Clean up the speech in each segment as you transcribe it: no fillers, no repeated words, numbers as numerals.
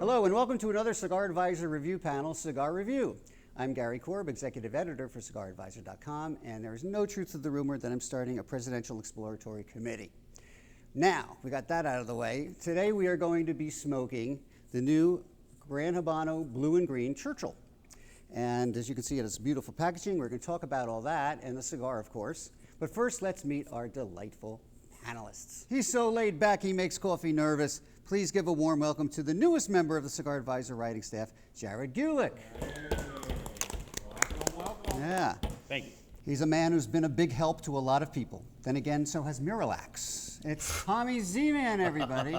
Hello and welcome to another Cigar Advisor Review Panel, Cigar Review. I'm Gary Korb, Executive Editor for CigarAdvisor.com, and there is no truth to the rumor that I'm starting a Presidential Exploratory Committee. Now, we got that out of the way. Today we are going to be smoking the new Gran Habano Blue and Green Churchill. And as you can see, it has beautiful packaging. We're going to talk about all that and the cigar, of course. But first, let's meet our delightful panelists. He's so laid back, he makes coffee nervous. Please give a warm welcome to the newest member of the Cigar Advisor writing staff, Jared Gulick. Welcome. Yeah. Thank you. He's a man who's been a big help to a lot of people. Then again, so has Miralax. It's Tommy Z-Man, everybody.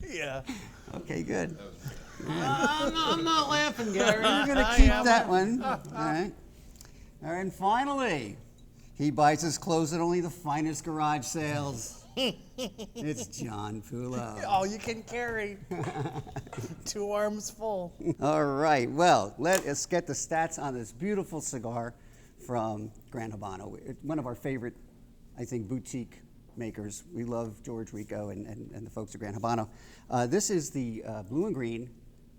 Yeah. Okay, good. I'm not laughing, Gary. We're going to keep that one. All right. All right, and finally, he buys his clothes at only the finest garage sales. It's John Pulo. All you can carry. 2 arms full. All right, well, let us get the stats on this beautiful cigar from Gran Habano. One of our favorite, I think, boutique makers. We love George Rico and the folks at Gran Habano. This is the Blue and Green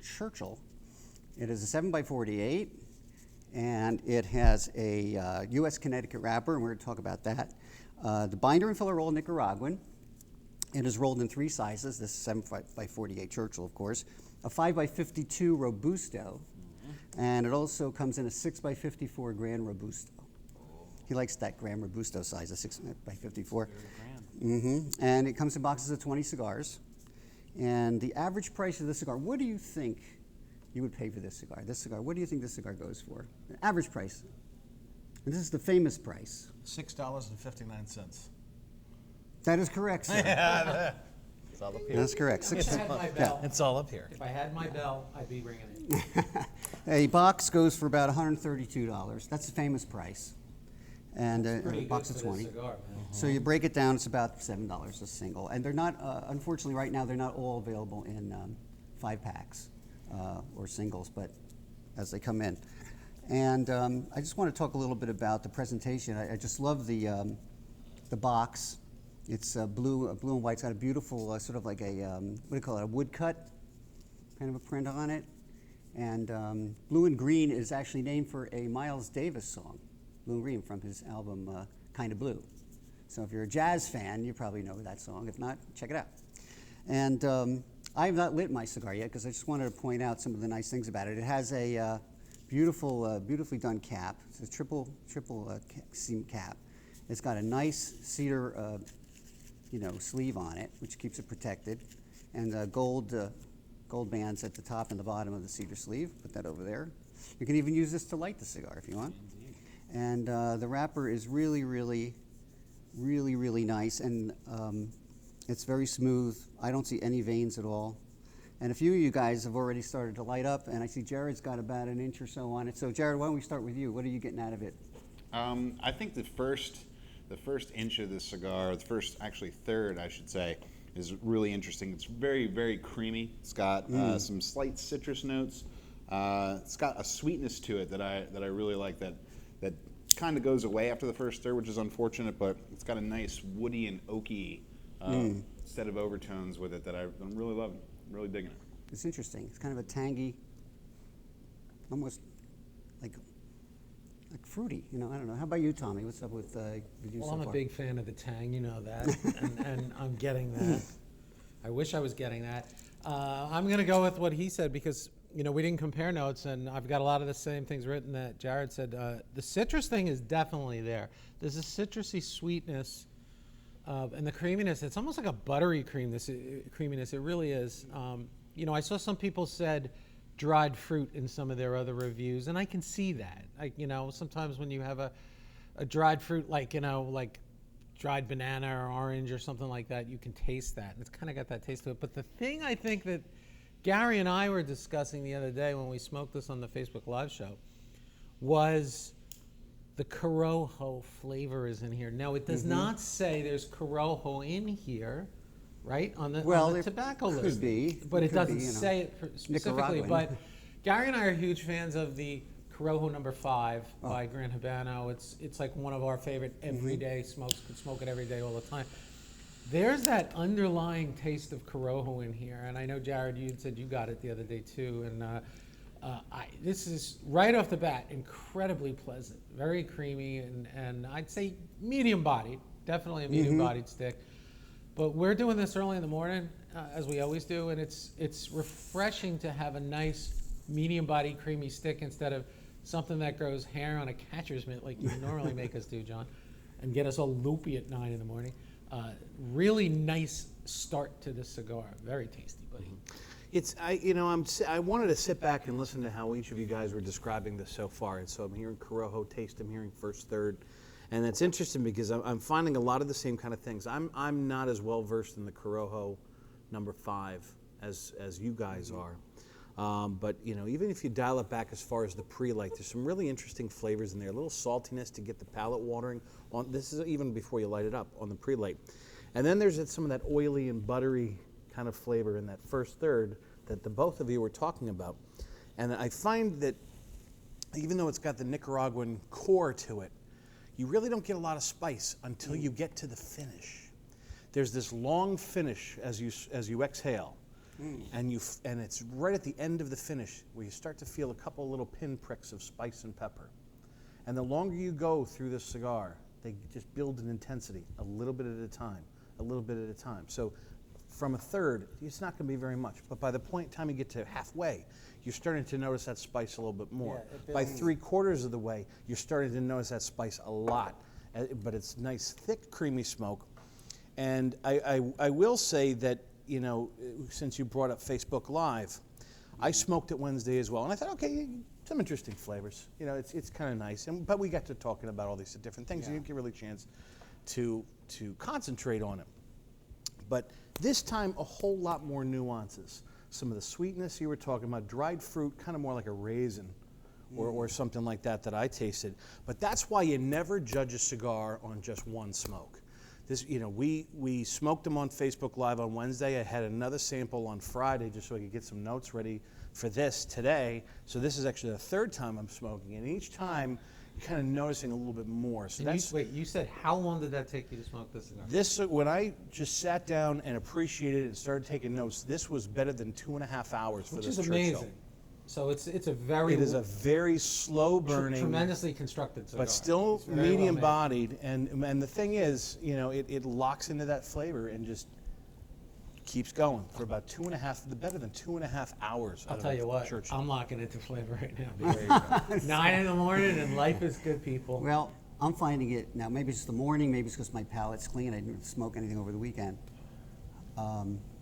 Churchill. It is a 7x48, and it has a U.S. Connecticut wrapper, and we're going to talk about that. The binder and filler roll Nicaraguan. It is rolled in 3 sizes. This is 7x48 Churchill, of course. A 5x52 Robusto, and it also comes in a 6x54 Gran Robusto. He likes that Gran Robusto size, a 6x54. And it comes in boxes of 20 cigars. And the average price of this cigar, what do you think you would pay for this cigar? What do you think this cigar goes for? The average price. And this is the famous price. $6.59. That is correct, sir. Yeah, it's all up here. That's correct. If I had my bell, It's all up here. if I had my bell, I'd be ringing it. A box goes for about $132. That's the famous price. And a Pretty box good of for 20. this cigar, man. So you break it down, it's about $7 a single. And they're not, unfortunately right now, they're not all available in 5-packs or singles, but as they come in. And I just want to talk a little bit about the presentation. I just love the box. It's blue and white. It's got a beautiful sort of like a, what do you call it, a woodcut kind of a print on it. And Blue and Green is actually named for a Miles Davis song, Blue and Green, from his album Kinda Blue. So if you're a jazz fan, you probably know that song. If not, check it out. And I have not lit my cigar yet because I just wanted to point out some of the nice things about it. It has a beautifully done cap. It's a triple seam cap. It's got a nice cedar, sleeve on it, which keeps it protected, and gold bands at the top and the bottom of the cedar sleeve. Put that over there. You can even use this to light the cigar if you want. And the wrapper is really, really, really, really nice, and it's very smooth. I don't see any veins at all. And a few of you guys have already started to light up, and I see Jared's got about an inch or so on it. So Jared, why don't we start with you? What are you getting out of it? I think the first inch of the cigar, the first actually third, I should say, is really interesting. It's very, very creamy. It's got some slight citrus notes. It's got a sweetness to it that I really like. That kind of goes away after the first third, which is unfortunate. But it's got a nice woody and oaky set of overtones with it that I'm really loving. Really digging it. It's interesting. It's kind of a tangy, almost like fruity. I don't know. How about you, Tommy? What's up with you Well, so I'm far? a big fan of the tang, you know that, and I'm getting that. I wish I was getting that. I'm going to go with what he said because, we didn't compare notes, and I've got a lot of the same things written that Jared said. The citrus thing is definitely there. There's a citrusy sweetness. And the creaminess, it's almost like a buttery creaminess. It really is. I saw some people said dried fruit in some of their other reviews, and I can see that. Sometimes when you have a dried fruit, like dried banana or orange or something like that, you can taste that. And it's kind of got that taste to it. But the thing I think that Gary and I were discussing the other day when we smoked this on the Facebook Live show was the Corojo flavor is in here. Now, it does not say there's Corojo in here, right, on the tobacco list. Could be. But it doesn't be, say it specifically. Nicaraguan. But Gary and I are huge fans of the Corojo number 5 by Gran Habano. It's like one of our favorite everyday smokes. Could smoke it every day all the time. There's that underlying taste of Corojo in here, and I know, Jared, you said you got it the other day too, and this is right off the bat incredibly pleasant, very creamy, and I'd say medium bodied, definitely a medium bodied stick. But we're doing this early in the morning, as we always do, and it's refreshing to have a nice medium bodied creamy stick instead of something that grows hair on a catcher's mitt like you normally make us do, John, and get us all loopy at 9 in the morning. Really nice start to this cigar. Very tasty, buddy. I wanted to sit back and listen to how each of you guys were describing this so far. And so I'm hearing Corojo taste, I'm hearing first, third. And that's interesting because I'm finding a lot of the same kind of things. I'm not as well versed in the Corojo number 5 as you guys are. But even if you dial it back as far as the pre-light, there's some really interesting flavors in there. A little saltiness to get the palate watering. This is even before you light it up on the pre-light. And then there's some of that oily and buttery kind of flavor in that first third that the both of you were talking about. And I find that even though it's got the Nicaraguan core to it, you really don't get a lot of spice until you get to the finish. There's this long finish as you exhale. And it's right at the end of the finish where you start to feel a couple little pinpricks of spice and pepper. And the longer you go through this cigar, they just build in intensity, a little bit at a time, a little bit at a time. So from a third, it's not going to be very much. But by the time you get to halfway, you're starting to notice that spice a little bit more. Yeah, by 3/4 of the way, you're starting to notice that spice a lot. But it's nice, thick, creamy smoke. And I will say that, since you brought up Facebook Live, I smoked it Wednesday as well, and I thought, okay, some interesting flavors. It's kind of nice, but we got to talking about all these different things, and you didn't get really a chance to concentrate on it. But this time, a whole lot more nuances. Some of the sweetness you were talking about, dried fruit, kind of more like a raisin, or something like that I tasted. But that's why you never judge a cigar on just one smoke. This, we smoked them on Facebook Live on Wednesday. I had another sample on Friday just so I could get some notes ready for this today. So this is actually the third time I'm smoking, and each time you're kind of noticing a little bit more. So Wait, you said how long did that take you to smoke this cigar? This, when I just sat down and appreciated it and started taking notes, this was better than 2.5 hours for Which this is Churchill. amazing. So it's a very It is a very slow burning, tremendously constructed cigar. but still It's very well medium made. bodied. And the thing is, it locks into that flavor and just keeps going for about better than 2.5 hours. I'll tell you what, Churchill. I'm locking into flavor right now. 9 in the morning and life is good, people. Well, I'm finding it now. Maybe it's the morning. Maybe it's because my palate's clean. I didn't smoke anything over the weekend.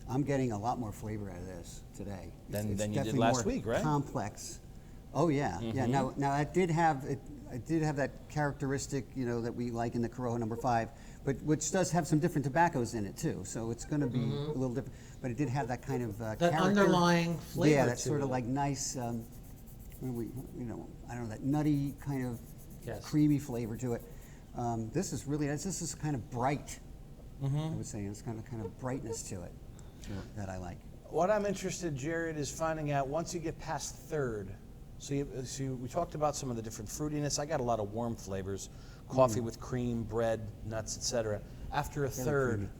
I'm getting a lot more flavor out of this today. Than you did definitely last more week, right? Complex. Oh yeah, yeah. Now I did have that characteristic, that we like in the Corojo number 5, but which does have some different tobaccos in it too. So it's going to be a little different. But it did have that kind of that character. underlying flavor. Yeah, that to sort of it. like nice. I don't know, that nutty kind of Yes. creamy flavor to it. This is really nice. This is kind of bright. I would say it's kind of brightness to it that I like. What I'm interested, Jared, is finding out once you get past third. So we talked about some of the different fruitiness. I got a lot of warm flavors, coffee with cream, bread, nuts, etc. After a third, creamy.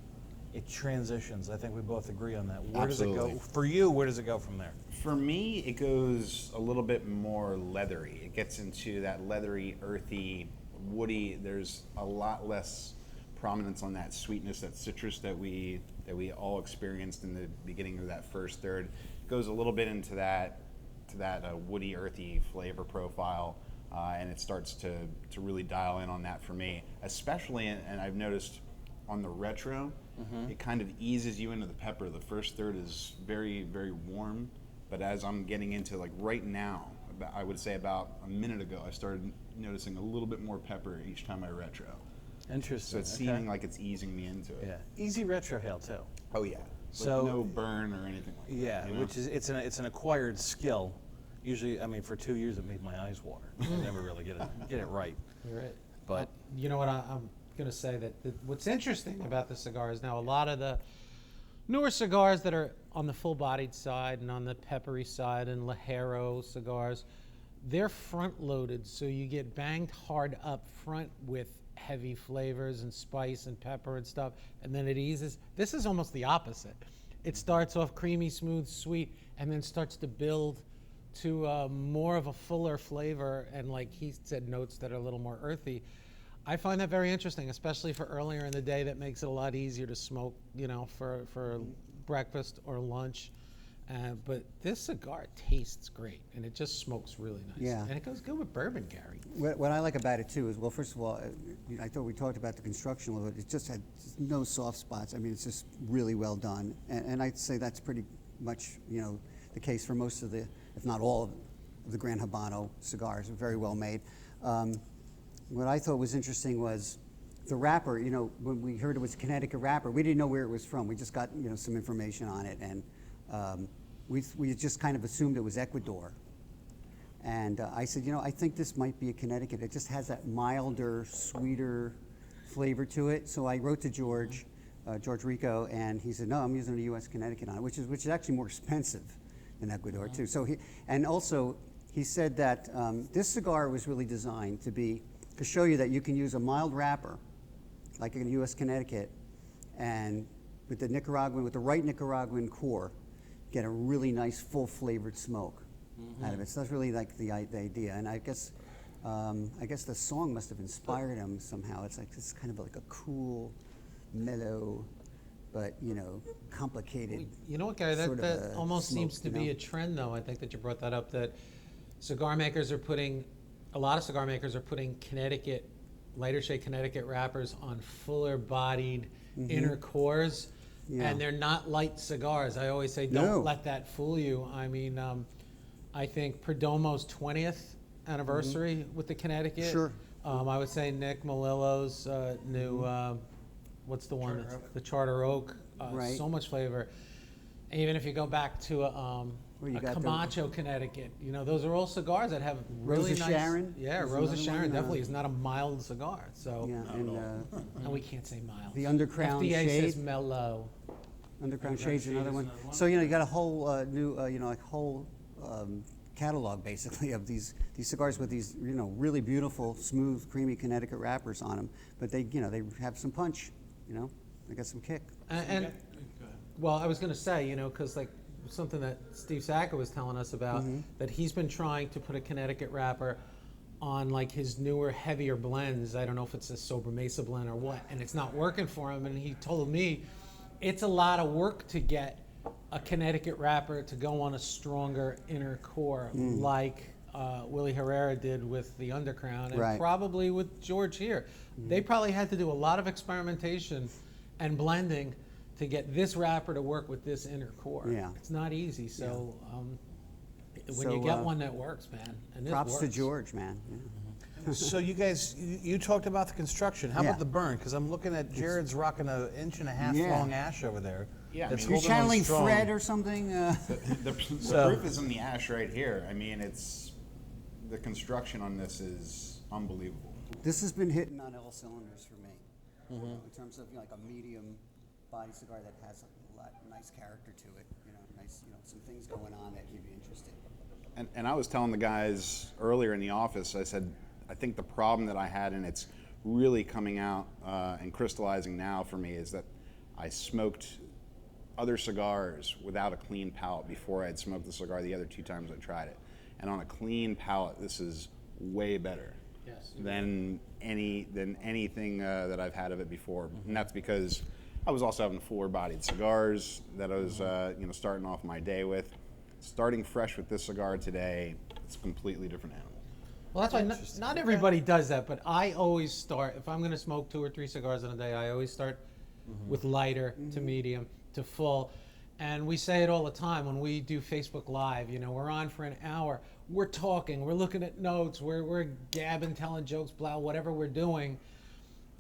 it transitions. I think we both agree on that. Where does Absolutely. it go? For you, where does it go from there? For me, it goes a little bit more leathery. It gets into that leathery, earthy, woody. There's a lot less prominence on that sweetness, that citrus that we all experienced in the beginning of that first third. It goes a little bit into that woody, earthy flavor profile, and it starts to really dial in on that for me. Especially, and I've noticed on the retro, it kind of eases you into the pepper. The first third is very, very warm, but as I'm getting into like right now, I would say about a minute ago, I started noticing a little bit more pepper each time I retro. Interesting. So it's seeming like it's easing me into it. Yeah, easy retrohale too. Oh yeah. So- With no burn or anything like that. Yeah, you know? which is it's an acquired skill. Usually, I mean, for 2 years it made my eyes water. I never really get it right. You're right. But You know what, I'm going to say that what's interesting about the cigar is now a lot of the newer cigars that are on the full-bodied side and on the peppery side and Ligero cigars, they're front loaded, so you get banged hard up front with heavy flavors and spice and pepper and stuff, and then it eases. This is almost the opposite. It starts off creamy, smooth, sweet, and then starts to build to more of a fuller flavor, and like he said, notes that are a little more earthy. I find that very interesting, especially for earlier in the day. That makes it a lot easier to smoke, you know, for breakfast or lunch. But this cigar tastes great, and it just smokes really nice. Yeah. And it goes good with bourbon, Gary. What I like about it too is, well, first of all, I thought we talked about the construction a little bit. It just had no soft spots. I mean, it's just really well done, and I'd say that's pretty much, you know, the case for most of the, if not all, of the Gran Habano cigars. Are very well made. What I thought was interesting was the wrapper. You know, when we heard it was a Connecticut wrapper, we didn't know where it was from. We just got, you know, some information on it, and we just kind of assumed it was Ecuador. And I said, you know, I think this might be a Connecticut. It just has that milder, sweeter flavor to it. So I wrote to George Rico, and he said, no, I'm using a U.S. Connecticut on it, which is actually more expensive than Ecuador too. So he said that this cigar was really designed to show you that you can use a mild wrapper, like a U.S. Connecticut, and with the right Nicaraguan core, get a really nice full flavored smoke out of it. So that's really like the idea. And I guess the song must have inspired him somehow. It's kind of like a cool, mellow, but you know, complicated. You know what, Gary? That sort of a almost smoke, seems to you be know? a trend, though. I think that you brought that up. That a lot of cigar makers are putting Connecticut, lighter shade Connecticut wrappers on fuller bodied inner cores. Yeah. And they're not light cigars. I always say, don't let that fool you. I mean, I think Perdomo's 20th anniversary with the Connecticut. Sure. I would say Nick Melillo's new, what's the one? The Charter Oak. Right. So much flavor. And even if you go back to you a got the- Camacho, Connecticut, you know, those are all cigars that have really Rosa nice. Sharon Yeah, is Rosa another Sharon one, definitely is not a mild cigar. So, Yeah, and we can't say mild. the Undercrown FDA says Shade. mellow. Underground Shade's another one. So you know, you got a whole new, you know, like whole catalog basically of these cigars with these, you know, really beautiful, smooth, creamy Connecticut wrappers on them. But they, you know, they have some punch. You know, they got some kick. And well, I was going to say, you know, because like something that Steve Sacco was telling us about, that he's been trying to put a Connecticut wrapper on like his newer, heavier blends. I don't know if it's a Sober Mesa blend or what, and it's not working for him. And he told me it's a lot of work to get a Connecticut wrapper to go on a stronger inner core, like Willie Herrera did with the Undercrown, and Right. probably with George here. They probably had to do a lot of experimentation and blending to get this wrapper to work with this inner core. Yeah. It's not easy. So when So, you get one that works, man, and this Props to works. George, man. Yeah. So you guys, you talked about the construction. How Yeah. about the burn? Because I'm looking at Jared's rocking an 1.5 inch Yeah. long ash over there. Yeah, I that's mean, You're holding on channeling strong. Fred or something. The proof is in the ash right here. I mean, the construction on this is unbelievable. This has been hitting on all cylinders for me, in terms of, you know, like a medium body cigar that has a lot nice character to it. You know, nice, you know, some things going on that you'd be interested. And I was telling the guys earlier in the office, I said, I think the problem that I had, and it's really coming out and crystallizing now for me, is that I smoked other cigars without a clean palate before I had smoked the cigar the other 2 times I tried it. And on a clean palate, this is way better than anything that I've had of it before. And that's because I was also having fuller-bodied cigars that I was you know, starting off my day with. Starting fresh with this cigar today, it's a completely different animal. Well, that's why not everybody does that, but I always start, if I'm going to smoke 2 or 3 cigars in a day, I always start with lighter to medium to full. And we say it all the time when we do Facebook Live, you know, we're on for an hour, we're talking, we're looking at notes, we're gabbing, telling jokes, blah, whatever we're doing.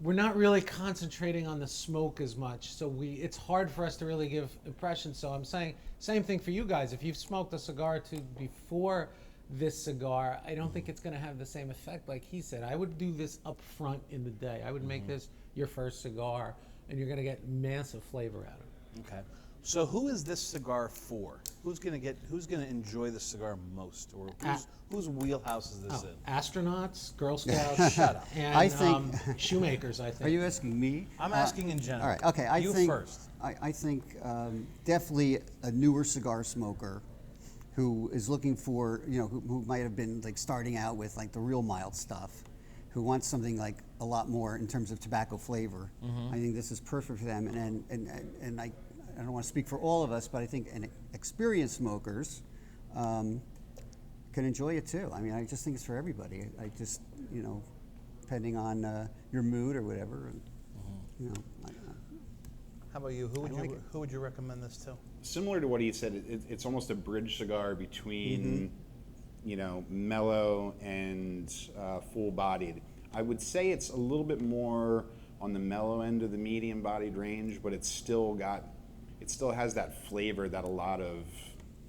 We're not really concentrating on the smoke as much, so it's hard for us to really give impressions. So I'm saying, same thing for you guys. If you've smoked a cigar or 2 before this cigar, I don't think it's going to have the same effect like he said. I would do this up front in the day. I would make this your first cigar, and you're going to get massive flavor out of it. Okay. So who is this cigar for? Who's gonna enjoy the cigar most, or whose wheelhouse is this in? Astronauts, Girl Scouts, Shut up. and I think- shoemakers, I think. Are you asking me? I'm asking in general. All right. Okay. You first. I think definitely a newer cigar smoker who is looking for, who might have been like starting out with like the real mild stuff, who wants something like a lot more in terms of tobacco flavor. I think this is perfect for them. And I don't want to speak for all of us, but I think experienced smokers can enjoy it too. I mean, I just think it's for everybody. I just, depending on your mood or whatever. How about you? I like it. Who would you recommend this to? Similar to what he said, it's almost a bridge cigar between, mellow and full-bodied. I would say it's a little bit more on the mellow end of the medium-bodied range, but it still has that flavor that a lot of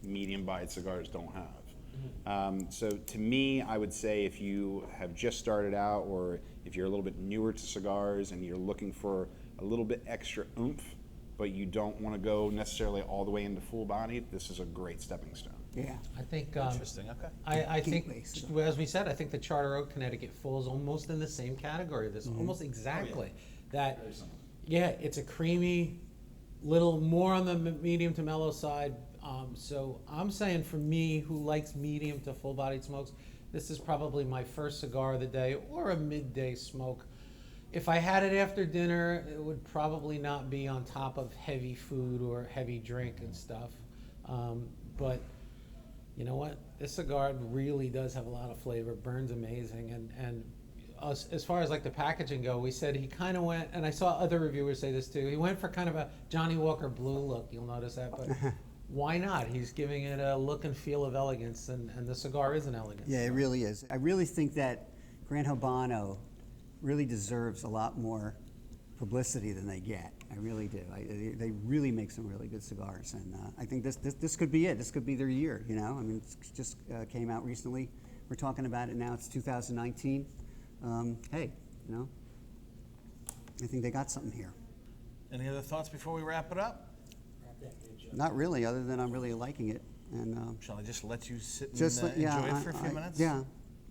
medium-bodied cigars don't have. So to me, I would say if you have just started out, or if you're a little bit newer to cigars and you're looking for a little bit extra oomph, but you don't want to go necessarily all the way into full-bodied, this is a great stepping stone. Yeah. I think. Interesting. Okay. I think, Gateway cigar. well, as we said, I think the Charter Oak Connecticut falls almost in the same category. This almost exactly that. Yeah, it's a creamy, little more on the medium to mellow side. So I'm saying for me, who likes medium to full-bodied smokes, this is probably my first cigar of the day or a midday smoke. If I had it after dinner, it would probably not be on top of heavy food or heavy drink and stuff. But you know what? This cigar really does have a lot of flavor. Burns amazing, and as far as like the packaging go, we said he kind of went, and I saw other reviewers say this too. He went for kind of a Johnny Walker Blue look. You'll notice that, but why not? He's giving it a look and feel of elegance, and the cigar is an elegance. Yeah, it really is. I really think that Gran Habano really deserves a lot more publicity than they get. I really do. They really make some really good cigars, and I think this could be it. This could be their year. I mean, it just came out recently. We're talking about it now. It's 2019. Hey, I think they got something here. Any other thoughts before we wrap it up? Not really, other than I'm really liking it. And Shall I just let you sit and just enjoy it for a few minutes? Yeah,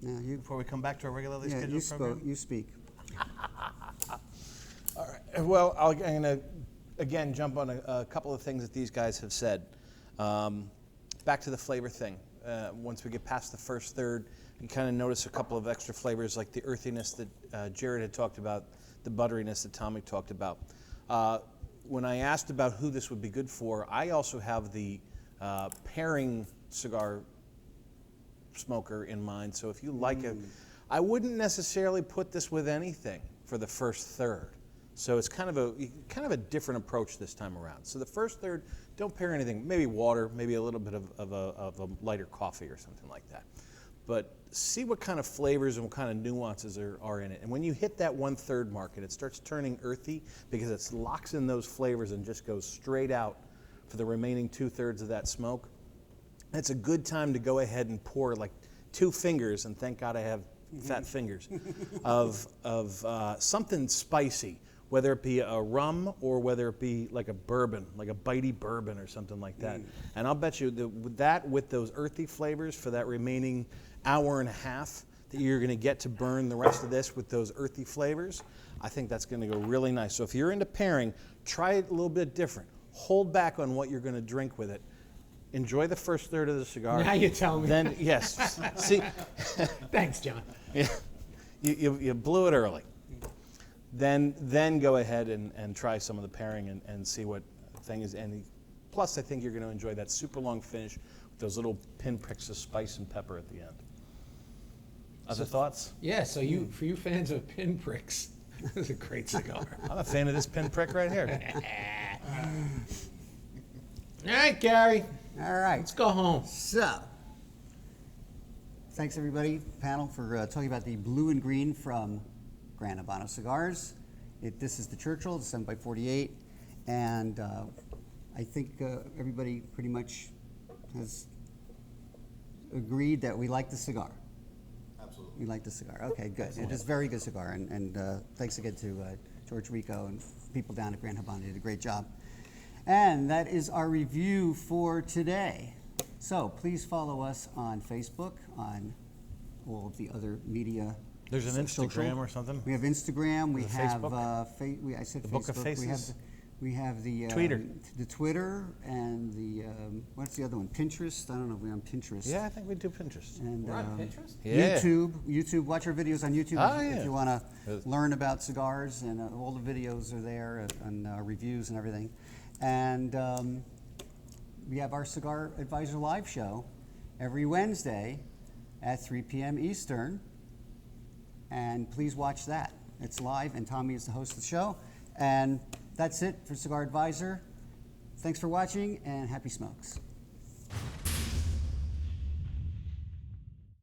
you. Before we come back to our regularly Yeah, scheduled program? you speak. All right. Well, I'm going to, again, jump on a couple of things that these guys have said. Back to the flavor thing. Once we get past the first third, you kind of notice a couple of extra flavors, like the earthiness that Jared had talked about, the butteriness that Tommy talked about. When I asked about who this would be good for, I also have the pairing cigar smoker in mind. So if you like it, I wouldn't necessarily put this with anything for the first third. So it's kind of a different approach this time around. So the first third, don't pair anything. Maybe water, maybe a little bit of a lighter coffee or something like that. But see what kind of flavors and what kind of nuances are in it. And when you hit that 1/3 mark and it starts turning earthy, because it locks in those flavors and just goes straight out for the remaining 2/3 of that smoke, it's a good time to go ahead and pour like 2 fingers, and thank God I have fat fingers, of something spicy, whether it be a rum or whether it be like a bourbon, like a bitey bourbon or something like that. And I'll bet you that with those earthy flavors for that remaining hour and a half that you're going to get to burn the rest of this with those earthy flavors, I think that's going to go really nice. So if you're into pairing, try it a little bit different. Hold back on what you're going to drink with it. Enjoy the first third of the cigar. Now you tell me. Then, yes. See, Thanks, John. yeah, you blew it early. Then go ahead and try some of the pairing and see what thing is. And plus, I think you're going to enjoy that super long finish with those little pinpricks of spice and pepper at the end. Other thoughts? Yeah, so for you fans of pinpricks, this is a great cigar. I'm a fan of this pinprick right here. All right, Gary, All right. let's go home. So, thanks everybody, panel, for talking about the blue and green from Gran Habano Cigars. This is the Churchill, the 7x48, and I think everybody pretty much has agreed that we like the cigar. Absolutely. We like the cigar. Okay, good. Excellent. It is a very good cigar, and thanks again to George Rico and people down at Gran Habano. They did a great job. And that is our review for today. So please follow us on Facebook, on all of the other media. There's an social. Instagram or something? We have Instagram. We Is it have Facebook? I said The Facebook. Book of Faces? We have the Twitter. the Twitter, and the what's the other one? Pinterest. I don't know if we're on Pinterest. Yeah, I think we do Pinterest. And We're on Pinterest? Yeah. YouTube. Watch our videos on YouTube Oh, if yeah. you want to learn about cigars, and all the videos are there and reviews and everything. And we have our Cigar Advisor live show every Wednesday at 3 p.m. Eastern. And please watch that. It's live, and Tommy is the host of the show. And that's it for Cigar Advisor. Thanks for watching, and happy smokes.